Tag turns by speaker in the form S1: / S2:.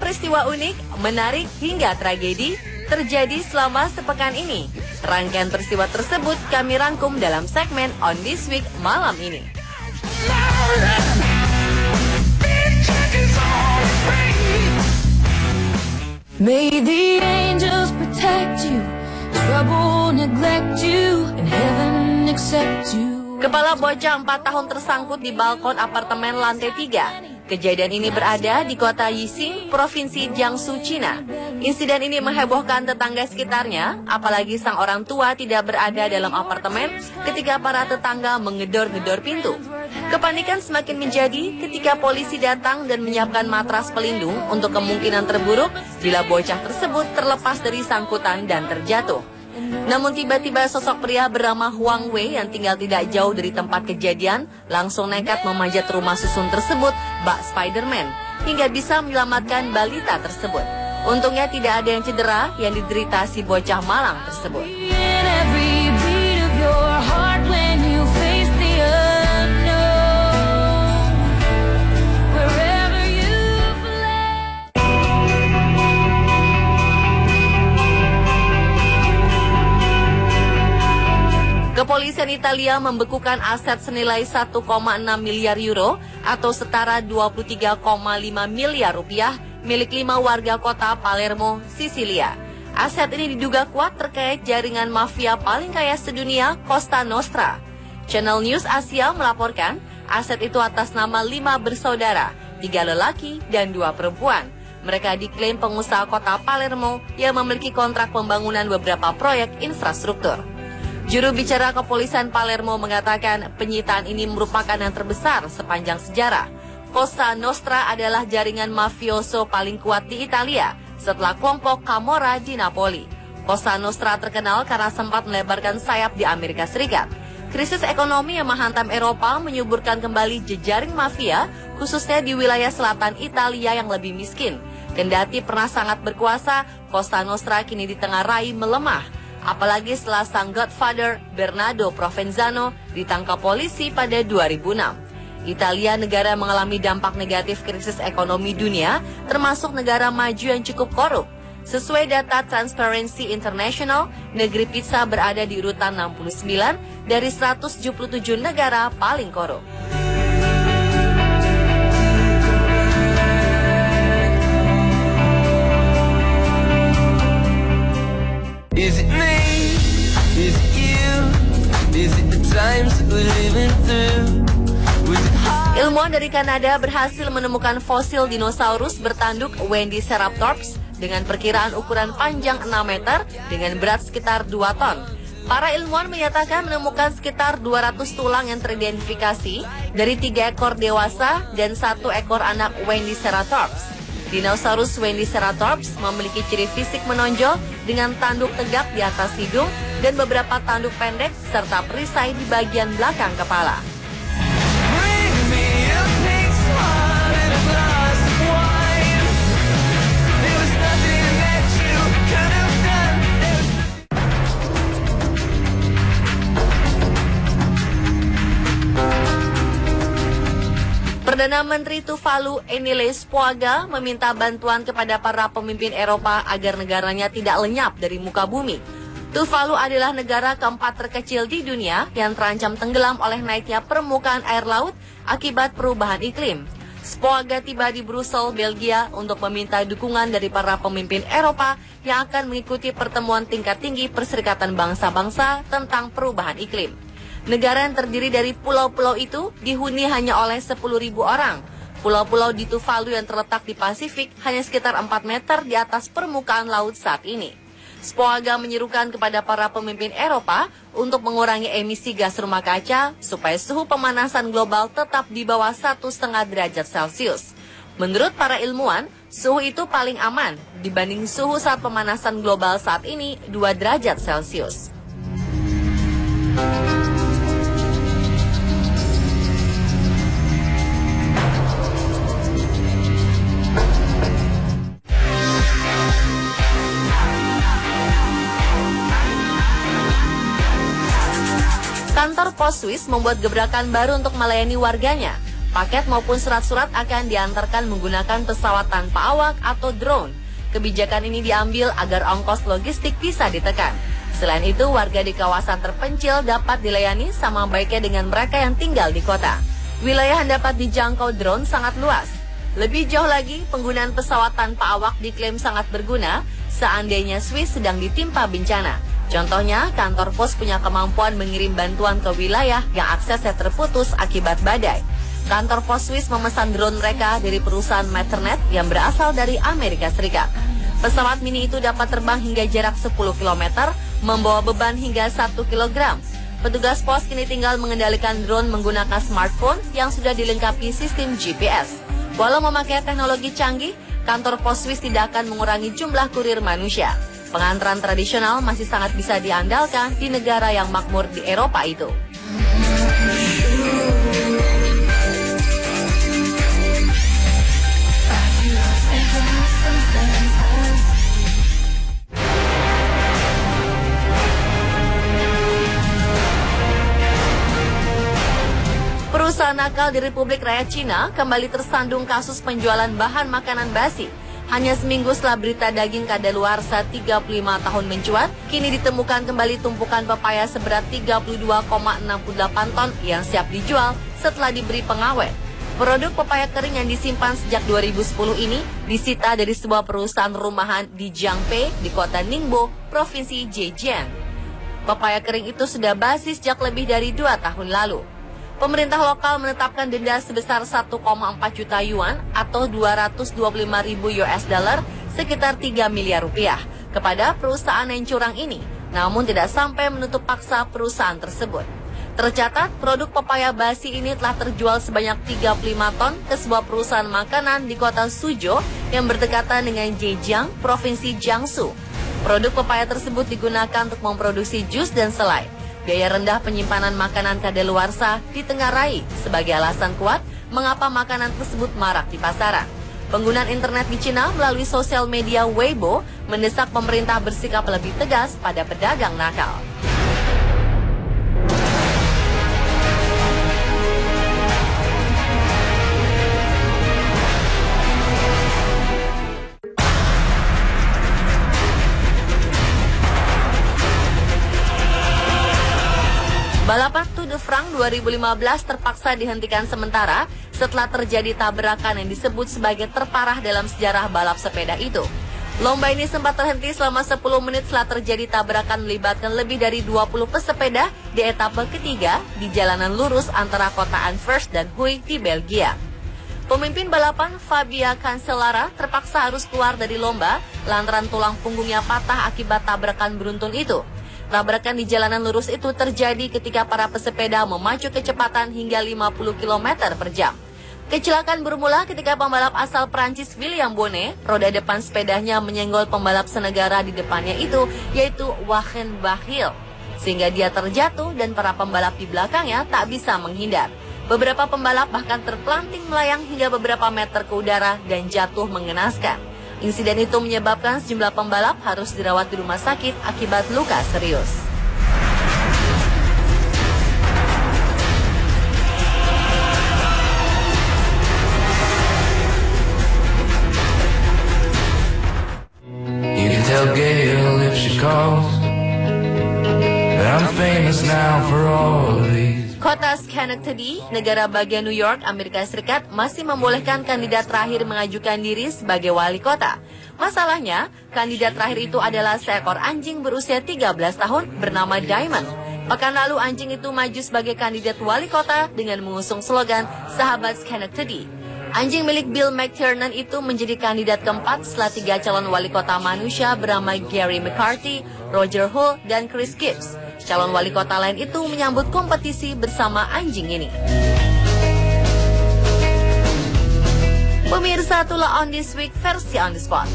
S1: peristiwa unik, menarik hingga tragedi terjadi selama sepekan ini. Rangkaian peristiwa tersebut kami rangkum dalam segmen On This Week malam ini.
S2: May the angels protect you, trouble neglect you, and heaven accept you.
S1: Kepala bocah 4 tahun tersangkut di balkon apartemen lantai 3. Kejadian ini berada di kota Yixing, Provinsi Jiangsu, Cina. Insiden ini menghebohkan tetangga sekitarnya, apalagi sang orang tua tidak berada dalam apartemen ketika para tetangga menggedor-gedor pintu. Kepanikan semakin menjadi ketika polisi datang dan menyiapkan matras pelindung untuk kemungkinan terburuk bila bocah tersebut terlepas dari sangkutan dan terjatuh. Namun tiba-tiba sosok pria bernama Huang Wei yang tinggal tidak jauh dari tempat kejadian langsung nekat memanjat rumah susun tersebut bak Spider-Man hingga bisa menyelamatkan balita tersebut. Untungnya tidak ada yang cedera yang diderita si bocah malang tersebut. Kepolisian Italia membekukan aset senilai 1,6 miliar euro atau setara 23,5 miliar rupiah milik 5 warga kota Palermo, Sisilia. Aset ini diduga kuat terkait jaringan mafia paling kaya sedunia, Cosa Nostra. Channel News Asia melaporkan aset itu atas nama 5 bersaudara, 3 lelaki dan 2 perempuan. Mereka diklaim pengusaha kota Palermo yang memiliki kontrak pembangunan beberapa proyek infrastruktur. Juru bicara kepolisian Palermo mengatakan penyitaan ini merupakan yang terbesar sepanjang sejarah. Cosa Nostra adalah jaringan mafioso paling kuat di Italia setelah kelompok Camorra di Napoli. Cosa Nostra terkenal karena sempat melebarkan sayap di Amerika Serikat. Krisis ekonomi yang menghantam Eropa menyuburkan kembali jejaring mafia, khususnya di wilayah selatan Italia yang lebih miskin. Kendati pernah sangat berkuasa, Cosa Nostra kini ditengarai melemah. Apalagi setelah sang godfather Bernardo Provenzano ditangkap polisi pada 2006. Italia negara mengalami dampak negatif krisis ekonomi dunia, termasuk negara maju yang cukup korup. Sesuai data Transparency International, negeri pizza berada di urutan 69 dari 177 negara paling korup.
S3: Is it me? Is it you? Is it the times that we're living through?
S1: Ilmuwan dari Kanada berhasil menemukan fosil dinosaurus bertanduk Wendiceratops dengan perkiraan ukuran panjang 6 meter dengan berat sekitar 2 ton. Para ilmuwan menyatakan menemukan sekitar 200 tulang yang teridentifikasi dari 3 ekor dewasa dan 1 ekor anak Wendiceratops. Dinosaurus Wendiceratops memiliki ciri fisik menonjol dengan tanduk tegak di atas hidung dan beberapa tanduk pendek serta perisai di bagian belakang kepala. Perdana Menteri Tuvalu Eniyle Spuaga meminta bantuan kepada para pemimpin Eropa agar negaranya tidak lenyap dari muka bumi. Tuvalu adalah negara keempat terkecil di dunia yang terancam tenggelam oleh naiknya permukaan air laut akibat perubahan iklim. Spuaga tiba di Brussels, Belgia untuk meminta dukungan dari para pemimpin Eropa yang akan mengikuti pertemuan tingkat tinggi Perserikatan Bangsa-Bangsa tentang perubahan iklim. Negara yang terdiri dari pulau-pulau itu dihuni hanya oleh 10.000 orang. Pulau-pulau di Tuvalu yang terletak di Pasifik hanya sekitar 4 meter di atas permukaan laut saat ini. Spuaga menyerukan kepada para pemimpin Eropa untuk mengurangi emisi gas rumah kaca supaya suhu pemanasan global tetap di bawah 1,5 derajat Celcius. Menurut para ilmuwan, suhu itu paling aman dibanding suhu saat pemanasan global saat ini 2 derajat Celcius. Kantor Pos Swiss membuat gebrakan baru untuk melayani warganya. Paket maupun surat-surat akan diantarkan menggunakan pesawat tanpa awak atau drone. Kebijakan ini diambil agar ongkos logistik bisa ditekan. Selain itu, warga di kawasan terpencil dapat dilayani sama baiknya dengan mereka yang tinggal di kota. Wilayah yang dapat dijangkau drone sangat luas. Lebih jauh lagi, penggunaan pesawat tanpa awak diklaim sangat berguna seandainya Swiss sedang ditimpa bencana. Contohnya, kantor pos punya kemampuan mengirim bantuan ke wilayah yang aksesnya terputus akibat badai. Kantor pos Swiss memesan drone mereka dari perusahaan Meternet yang berasal dari Amerika Serikat. Pesawat mini itu dapat terbang hingga jarak 10 km, membawa beban hingga 1 kg. Petugas pos kini tinggal mengendalikan drone menggunakan smartphone yang sudah dilengkapi sistem GPS. Walau memakai teknologi canggih, kantor pos Swiss tidak akan mengurangi jumlah kurir manusia. Pengantaran tradisional masih sangat bisa diandalkan di negara yang makmur di Eropa itu. Perusahaan nakal di Republik Rakyat Cina kembali tersandung kasus penjualan bahan makanan basi. Hanya seminggu setelah berita daging kadaluarsa 35 tahun mencuat, kini ditemukan kembali tumpukan pepaya seberat 32,68 ton yang siap dijual setelah diberi pengawet. Produk pepaya kering yang disimpan sejak 2010 ini disita dari sebuah perusahaan rumahan di Jiangpei di kota Ningbo, Provinsi Zhejiang. Pepaya kering itu sudah basi sejak lebih dari 2 tahun lalu. Pemerintah lokal menetapkan denda sebesar 1,4 juta yuan atau 225.000 US dollar sekitar 3 miliar rupiah kepada perusahaan yang curang ini, namun tidak sampai menutup paksa perusahaan tersebut. Tercatat, produk pepaya basi ini telah terjual sebanyak 35 ton ke sebuah perusahaan makanan di kota Suzhou yang berdekatan dengan Zhejiang, Provinsi Jiangsu. Produk pepaya tersebut digunakan untuk memproduksi jus dan selai. Biaya rendah penyimpanan makanan kadaluarsa ditengarai sebagai alasan kuat mengapa makanan tersebut marak di pasaran. Penggunaan internet di Cina melalui sosial media Weibo mendesak pemerintah bersikap lebih tegas pada pedagang nakal. Balapan Tour de France 2015 terpaksa dihentikan sementara setelah terjadi tabrakan yang disebut sebagai terparah dalam sejarah balap sepeda itu. Lomba ini sempat terhenti selama 10 menit setelah terjadi tabrakan melibatkan lebih dari 20 pesepeda di etape ketiga di jalanan lurus antara kota Anvers dan Huy di Belgia. Pemimpin balapan Fabio Cancellara terpaksa harus keluar dari lomba lantaran tulang punggungnya patah akibat tabrakan beruntun itu. Tabrakan di jalanan lurus itu terjadi ketika para pesepeda memacu kecepatan hingga 50 km per jam. Kecelakaan bermula ketika pembalap asal Prancis William Bonnet, roda depan sepedanya menyenggol pembalap senegara di depannya itu, yaitu Wagen Bahil, sehingga dia terjatuh dan para pembalap di belakangnya tak bisa menghindar. Beberapa pembalap bahkan terpelanting melayang hingga beberapa meter ke udara dan jatuh mengenaskan. Insiden itu menyebabkan sejumlah pembalap harus dirawat di rumah sakit akibat luka serius.
S3: You can tell Gail if she calls that I'm famous now for all these.
S1: Kota Schenectady, negara bagian New York, Amerika Serikat, masih membolehkan kandidat terakhir mengajukan diri sebagai wali kota. Masalahnya, kandidat terakhir itu adalah seekor anjing berusia 13 tahun bernama Diamond. Pekan lalu anjing itu maju sebagai kandidat wali kota dengan mengusung slogan Sahabat Schenectady. Anjing milik Bill McTiernan itu menjadi kandidat keempat setelah 3 calon wali kota manusia bernama Gary McCarthy, Roger Hull, dan Chris Gibbs. Calon wali kota lain itu menyambut kompetisi bersama anjing ini. Pemirsa, itulah On This Week versi On The Spot.